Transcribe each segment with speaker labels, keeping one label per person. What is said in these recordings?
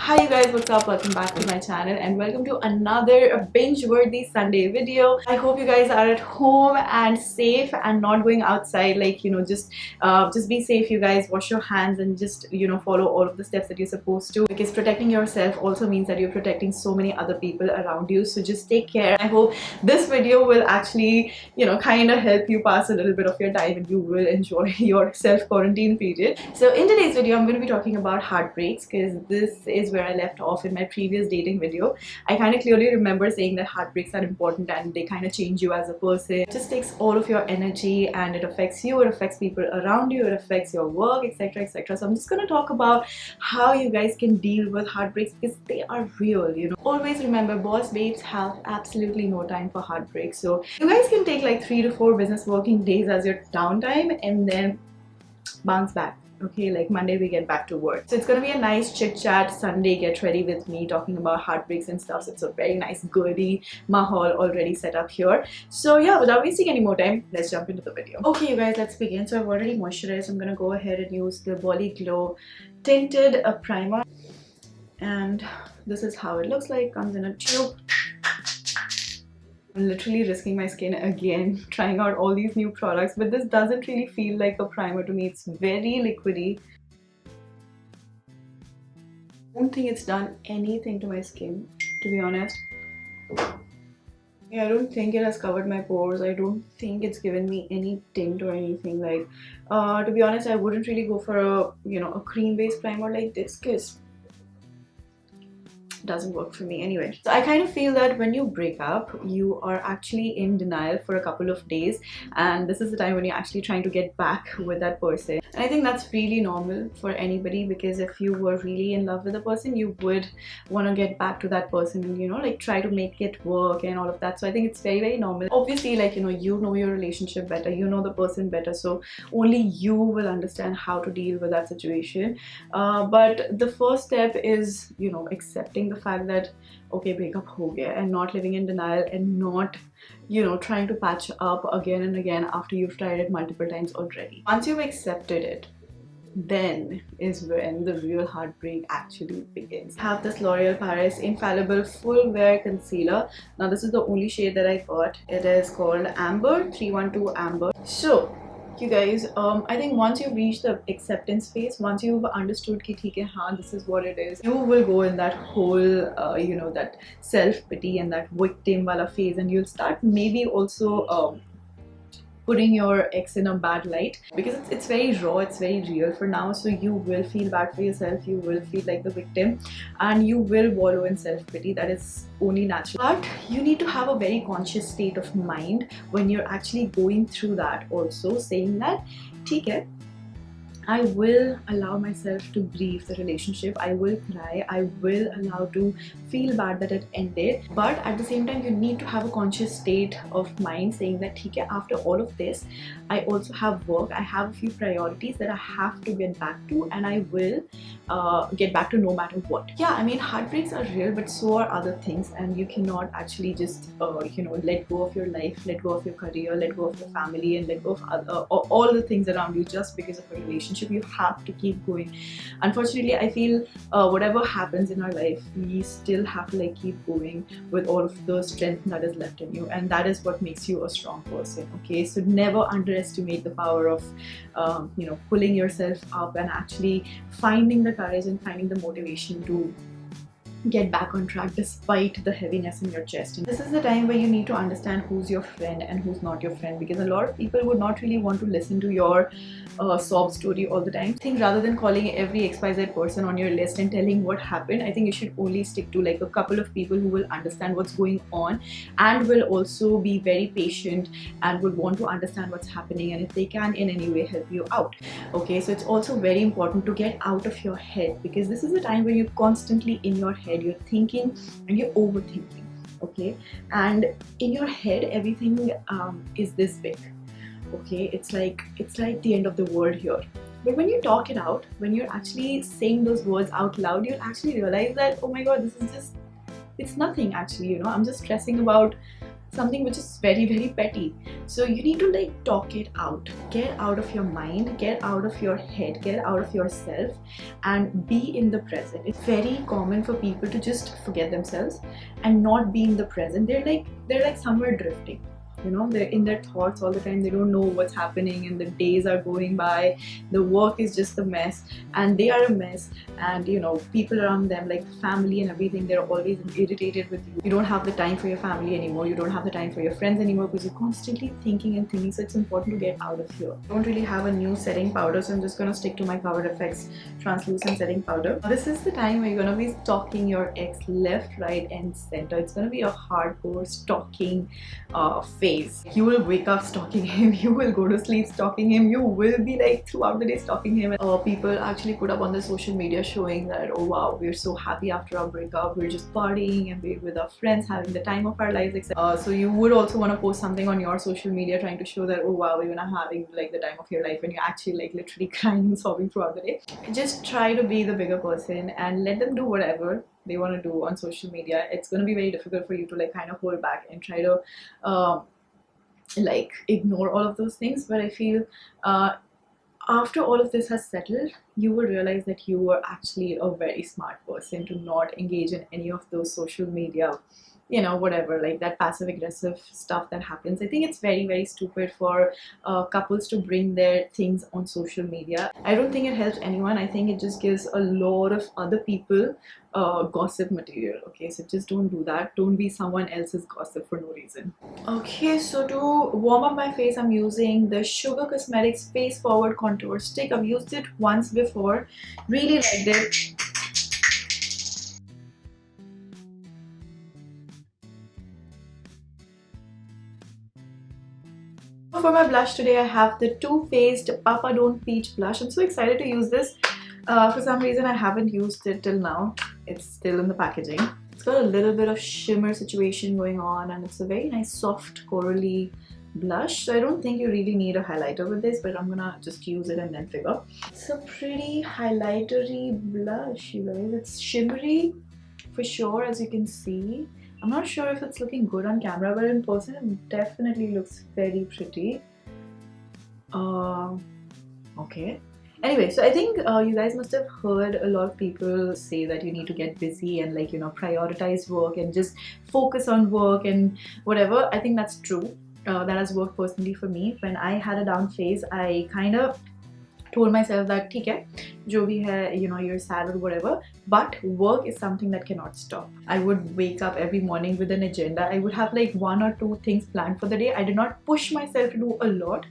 Speaker 1: Hi you guys, what's up? Welcome back to my channel and welcome to another binge-worthy Sunday video. I hope you guys are at home and safe and not going outside. Like, just be safe, you guys. Wash your hands and just, follow all of the steps that you're supposed to, because protecting yourself also means that you're protecting so many other people around you. So just take care. I hope this video will actually, kind of help you pass a little bit of your time and you will enjoy your self-quarantine period. So in today's video, I'm going to be talking about heartbreaks, because this is where I left off in my previous dating video. I kind of clearly remember saying that heartbreaks are important and they kind of change you as a person. It just takes all of your energy and it affects you, it affects people around you, it affects your work, etc, etc. So I'm just going to talk about how you guys can deal with heartbreaks, because they are real. Always remember, boss babes have absolutely no time for heartbreaks. So you guys can take like 3 to 4 business working days as your downtime and then bounce back. Okay, like Monday we get back to work. So it's gonna be a nice chit chat Sunday, get ready with me talking about heartbreaks and stuff. So it's a very nice goody mahal already set up here. So yeah, without wasting any more time, let's jump into the video. Okay you guys, let's begin. So I've already moisturized. I'm gonna go ahead and use the Bollyglow tinted primer, and this is how it looks like. Comes in a tube. I'm literally risking my skin again, trying out all these new products, but this doesn't really feel like a primer to me. It's very liquidy. I don't think it's done anything to my skin, to be honest. Yeah, I don't think it has covered my pores. I don't think it's given me any tint or anything. Like, to be honest, I wouldn't really go for a cream-based primer like this, because doesn't work for me anyway. So I kind of feel that when you break up, you are actually in denial for a couple of days, and this is the time when you're actually trying to get back with that person. And I think that's really normal for anybody, because if you were really in love with a person, you would want to get back to that person and like try to make it work and all of that. So I think it's very, very normal. Obviously, like, you know your relationship better, you know the person better, so only you will understand how to deal with that situation. But the first step is accepting the fact that okay, breakup ho gaya, and not living in denial and not trying to patch up again and again after you've tried it multiple times already. Once you've accepted it, then is when the real heartbreak actually begins. I have this L'Oreal Paris Infallible Full Wear Concealer. Now this is the only shade that I got. It is called Amber, 312 Amber. So you guys, I think once you reach the acceptance phase, once you've understood ki theek hai, haan, this is what it is, you will go in that whole that self-pity and that victim wala phase, and you'll start maybe also putting your ex in a bad light, because it's very raw, it's very real for now. So you will feel bad for yourself, you will feel like the victim, and you will wallow in self-pity. That is only natural. But you need to have a very conscious state of mind when you're actually going through that, also saying that theek hai, I will allow myself to grieve the relationship, I will cry, I will allow to feel bad that it ended, but at the same time you need to have a conscious state of mind saying that theek hai, after all of this, I also have work, I have a few priorities that I have to get back to, and I will get back to no matter what. Yeah, I mean, heartbreaks are real, but so are other things, and you cannot actually just let go of your life, let go of your career, let go of your family, and let go of all the things around you just because of a relationship. You have to keep going. Unfortunately, I feel whatever happens in our life, we still have to like keep going with all of the strength that is left in you, and that is what makes you a strong person. Okay, so never underestimate the power of pulling yourself up and actually finding the courage and finding the motivation to get back on track despite the heaviness in your chest. And this is the time where you need to understand who's your friend and who's not your friend, because a lot of people would not really want to listen to your sob story all the time. I think rather than calling every XYZ person on your list and telling what happened, I think you should only stick to like a couple of people who will understand what's going on and will also be very patient and will want to understand what's happening, and if they can in any way help you out. Okay, so it's also very important to get out of your head, because this is the time where you're constantly in your head, you're thinking and you're overthinking. Okay, and in your head everything is this big. Okay, it's like the end of the world here. But when you talk it out, when you're actually saying those words out loud, you'll actually realize that, oh my god, this is just, it's nothing actually, I'm just stressing about something which is very, very petty. So you need to like talk it out, get out of your mind, get out of your head, get out of yourself and be in the present. It's very common for people to just forget themselves and not be in the present. They're like somewhere drifting. You know, they're in their thoughts all the time. They don't know what's happening and the days are going by. The work is just a mess and they are a mess, and you know, people around them, like family and everything, they're always irritated with you. You don't have the time for your family anymore. You don't have the time for your friends anymore because you're constantly thinking and thinking. So it's important to get out of here. I don't really have a new setting powder, so I'm just gonna stick to my CoverFX translucent setting powder. This is the time where you're gonna be stalking your ex left, right and center. It's gonna be a hardcore stalking phase. You will wake up stalking him, you will go to sleep stalking him, you will be like throughout the day stalking him. People actually put up on their social media showing that, oh wow, we're so happy after our breakup, we're just partying and we're with our friends having the time of our lives, etc. So you would also want to post something on your social media trying to show that, oh wow, you're not having like the time of your life, when you're actually like literally crying and sobbing throughout the day. Just try to be the bigger person and let them do whatever they want to do on social media. It's going to be very difficult for you to like kind of hold back and try to like ignore all of those things, but I feel after all of this has settled, you will realize that you were actually a very smart person to not engage in any of those social media, you know, whatever, like that passive aggressive stuff that happens. I think it's very, very stupid for couples to bring their things on social media. I don't think it helps anyone. I think it just gives a lot of other people gossip material. Okay, so just don't do that. Don't be someone else's gossip for no reason. Okay, so to warm up my face, I'm using the Sugar Cosmetics Face Forward Contour Stick. I've used it once before, really liked it. For my blush today, I have the Too Faced Papa Don't Peach blush. I'm so excited to use this. For some reason, I haven't used it till now. It's still in the packaging. It's got a little bit of shimmer situation going on, and it's a very nice soft corally blush. So I don't think you really need a highlighter with this, but I'm gonna just use it and then figure. It's a pretty highlightery blush, you guys. It's shimmery for sure, as you can see. I'm not sure if it's looking good on camera, but in person it definitely looks very pretty. Okay. Anyway, so I think you guys must have heard a lot of people say that you need to get busy and like, you know, prioritize work and just focus on work and whatever. I think that's true. That has worked personally for me. When I had a down phase, I kind of told myself that ठीक है, जो भी है, you know, you're sad or whatever, but work is something that cannot stop. I would wake up every morning with an agenda. I would have like 1 or 2 things planned for the day. I did not push myself to do a lot.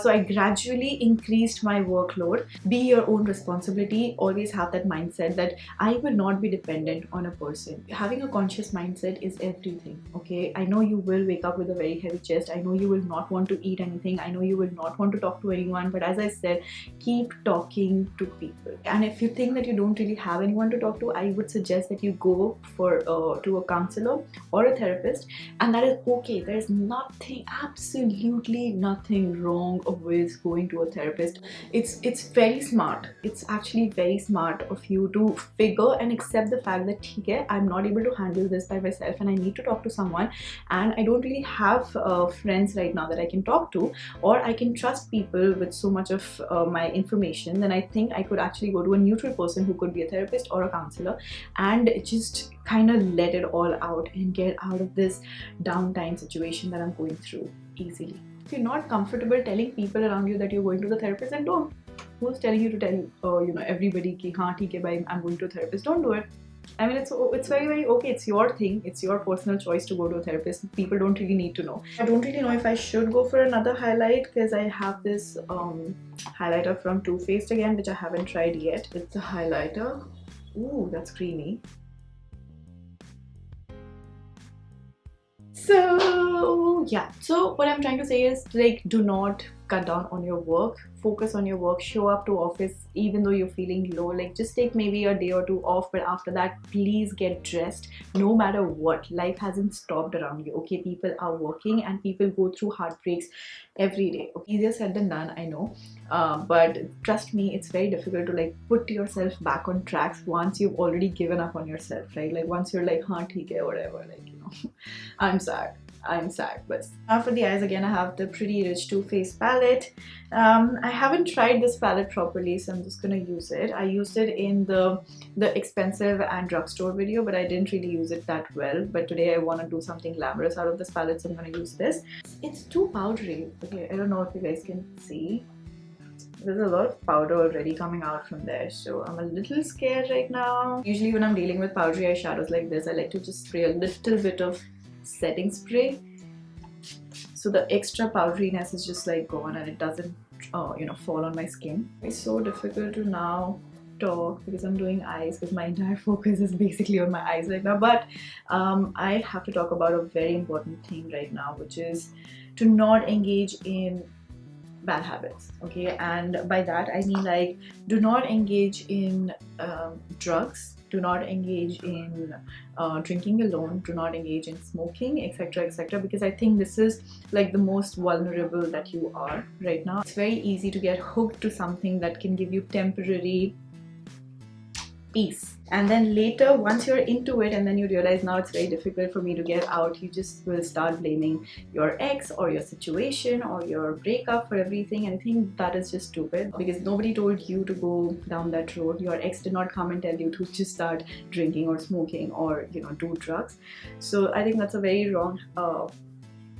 Speaker 1: So I gradually increased my workload. Be your own responsibility. Always have that mindset that I will not be dependent on a person. Having a conscious mindset is everything, okay? I know you will wake up with a very heavy chest. I know you will not want to eat anything. I know you will not want to talk to anyone. But as I said, keep talking to people. And if you think that you don't really have anyone to talk to, I would suggest that you go for to a counselor or a therapist, and that is okay. There's nothing, absolutely nothing wrong with going to a therapist. It's very smart. It's actually very smart of you to figure and accept the fact that okay, I'm not able to handle this by myself and I need to talk to someone, and I don't really have friends right now that I can talk to, or I can trust people with so much of my information. Then I think I could actually go to a neutral person who could be a therapist or a counselor and just kind of let it all out and get out of this downtime situation that I'm going through easily. If you're not comfortable telling people around you that you're going to the therapist, then don't. Who's telling you to tell you know, everybody ki haan theek hai bhai, I'm going to a therapist? Don't do it. I mean, it's very, very okay. It's your thing. It's your personal choice to go to a therapist. People don't really need to know. I don't really know if I should go for another highlight because I have this highlighter from Too Faced again, which I haven't tried yet. It's a highlighter. Ooh, that's creamy. So yeah, so what I'm trying to say is, like, do not cut down on your work. Focus on your work. Show up to office even though you're feeling low. Like, just take maybe a day or 2 off, but after that, please get dressed. No matter what, life hasn't stopped around you, okay? People are working and people go through heartbreaks every day. Okay? Easier said than done, I know, but trust me, it's very difficult to like put yourself back on tracks once you've already given up on yourself, right? Like once you're like, haan theek hai, whatever, like, you know, I'm sad. I'm sad. But now for the eyes, again I have the Pretty Rich Too Faced palette. I haven't tried this palette properly, so I'm just gonna use it. I used it in the expensive and drugstore video, but I didn't really use it that well. But today I want to do something glamorous out of this palette, so I'm gonna use this. It's too powdery. Okay, I don't know if you guys can see. There's a lot of powder already coming out from there, so I'm a little scared right now. Usually when I'm dealing with powdery eyeshadows like this, I like to just spray a little bit of setting spray, so the extra powderiness is just like gone and it doesn't you know, fall on my skin. It's so difficult to now talk because I'm doing eyes, because my entire focus is basically on my eyes right now. But I have to talk about a very important thing right now, which is to not engage in bad habits. Okay, and by that I mean, like, do not engage in drugs, do not engage in drinking alone, do not engage in smoking, etc, etc, because I think this is like the most vulnerable that you are right now. It's very easy to get hooked to something that can give you temporary peace, and then later, once you're into it and then you realize now it's very difficult for me to get out, you just will start blaming your ex or your situation or your breakup for everything. And I think that is just stupid, because nobody told you to go down that road. Your ex did not come and tell you to just start drinking or smoking or, you know, do drugs. So I think that's a very wrong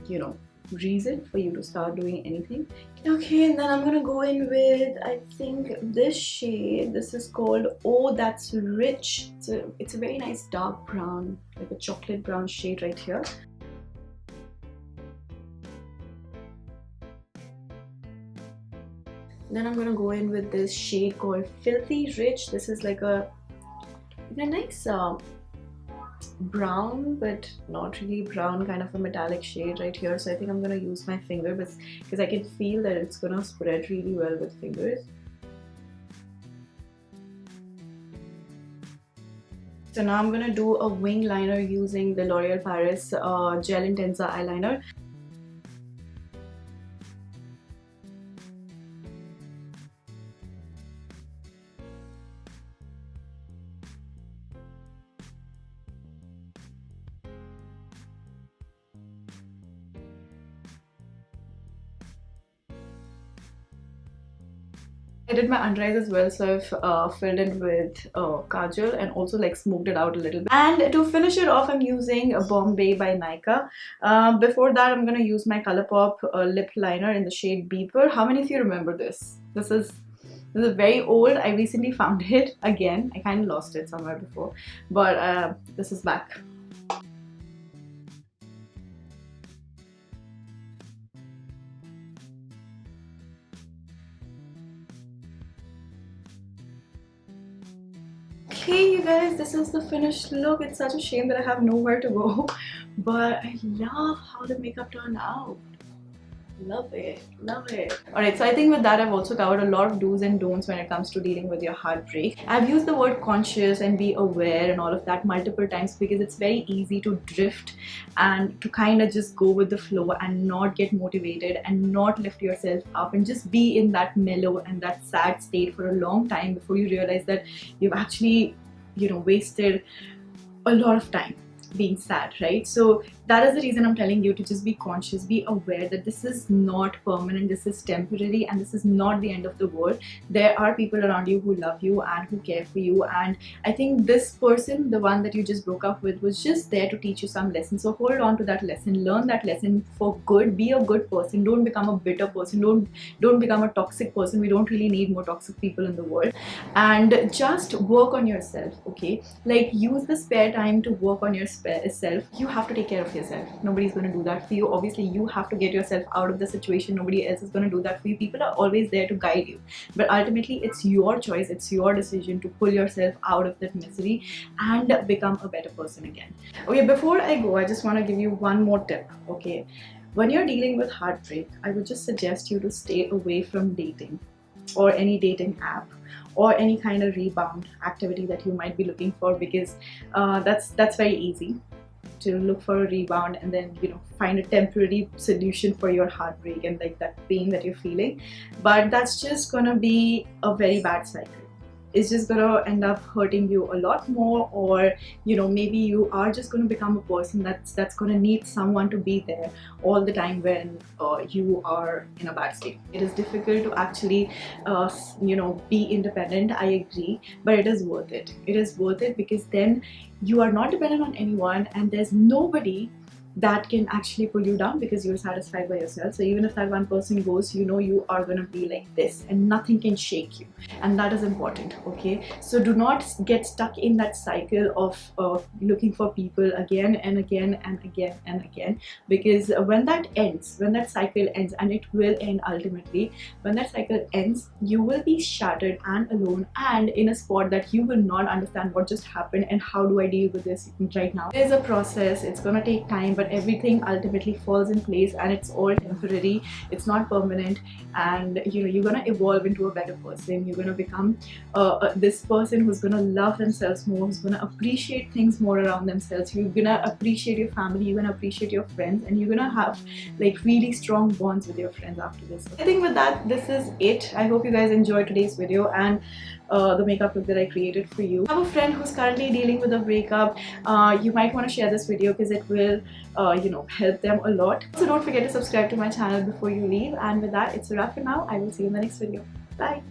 Speaker 1: you know, reason for you to start doing anything. Okay, and then I'm gonna go in with, I think, this shade. This is called Oh That's Rich. It's a very nice dark brown, like a chocolate brown shade right here. Then I'm gonna go in with this shade called Filthy Rich. This is like a nice brown, but not really brown, kind of a metallic shade right here. So I think I'm gonna use my finger, because I can feel that it's gonna spread really well with fingers. So now I'm gonna do a wing liner using the L'Oreal Paris Gel Intenza eyeliner. I did my under eyes as well, so I've filled it with kajal and also like smoked it out a little bit. And to finish it off, I'm using a Bombae by Nykaa. Before that, I'm gonna use my ColourPop lip liner in the shade Beeper. How many of you remember this? This is very old. I recently found it again. I kind of lost it somewhere before, but this is back. Okay, you guys, this is the finished look. It's such a shame that I have nowhere to go, but I love how the makeup turned out. Love it, love it. Alright, so I think with that I've also covered a lot of do's and don'ts when it comes to dealing with your heartbreak. I've used the word conscious and be aware and all of that multiple times, because it's very easy to drift and to kind of just go with the flow and not get motivated and not lift yourself up and just be in that mellow and that sad state for a long time before you realize that you've actually, you know, wasted a lot of time being sad, right? So that is the reason I'm telling you to just be conscious, be aware that this is not permanent, this is temporary, and this is not the end of the world. There are people around you who love you and who care for you, and I think this person, the one that you just broke up with, was just there to teach you some lessons. So hold on to that lesson, learn that lesson for good, be a good person, don't become a bitter person, don't become a toxic person. We don't really need more toxic people in the world, and just work on yourself, okay? Like, use the spare time to work on yourself. You have to take care of yourself. Nobody's going to do that for you. Obviously, you have to get yourself out of the situation. Nobody else is going to do that for you. People are always there to guide you, but ultimately it's your choice, it's your decision to pull yourself out of that misery and become a better person again. Okay, before I go, I just want to give you one more tip. Okay, when you're dealing with heartbreak, I would just suggest you to stay away from dating or any dating app or any kind of rebound activity that you might be looking for, because that's very easy to look for a rebound and then, you know, find a temporary solution for your heartbreak and like that pain that you're feeling. But that's just gonna be a very bad cycle. is just gonna end up hurting you a lot more, or you know, maybe you are just gonna become a person that's gonna need someone to be there all the time when you are in a bad state. It is difficult to actually you know, be independent, I agree, but it is worth it. It is worth it because then you are not dependent on anyone, and there's nobody that can actually pull you down because you're satisfied by yourself. So even if that one person goes, you know you are gonna be like this and nothing can shake you, and that is important. Okay, so do not get stuck in that cycle of looking for people again and again and again and again, because when that ends, when that cycle ends, and it will end ultimately, when that cycle ends, you will be shattered and alone and in a spot that you will not understand what just happened and how do I deal with this right now. There's a process, it's gonna take time, but everything ultimately falls in place, and it's all temporary, it's not permanent. And you know, you're gonna evolve into a better person. You're gonna become this person who's gonna love themselves more, who's gonna appreciate things more around themselves. You're gonna appreciate your family, you're gonna appreciate your friends, and you're gonna have like really strong bonds with your friends after this. I think with that, this is it. I hope you guys enjoyed today's video and the makeup look that I created for you. I have a friend who's currently dealing with a breakup. You might want to share this video because it will you know, help them a lot. So don't forget to subscribe to my channel before you leave, and with that, it's a wrap for now. I will see you in the next video. Bye.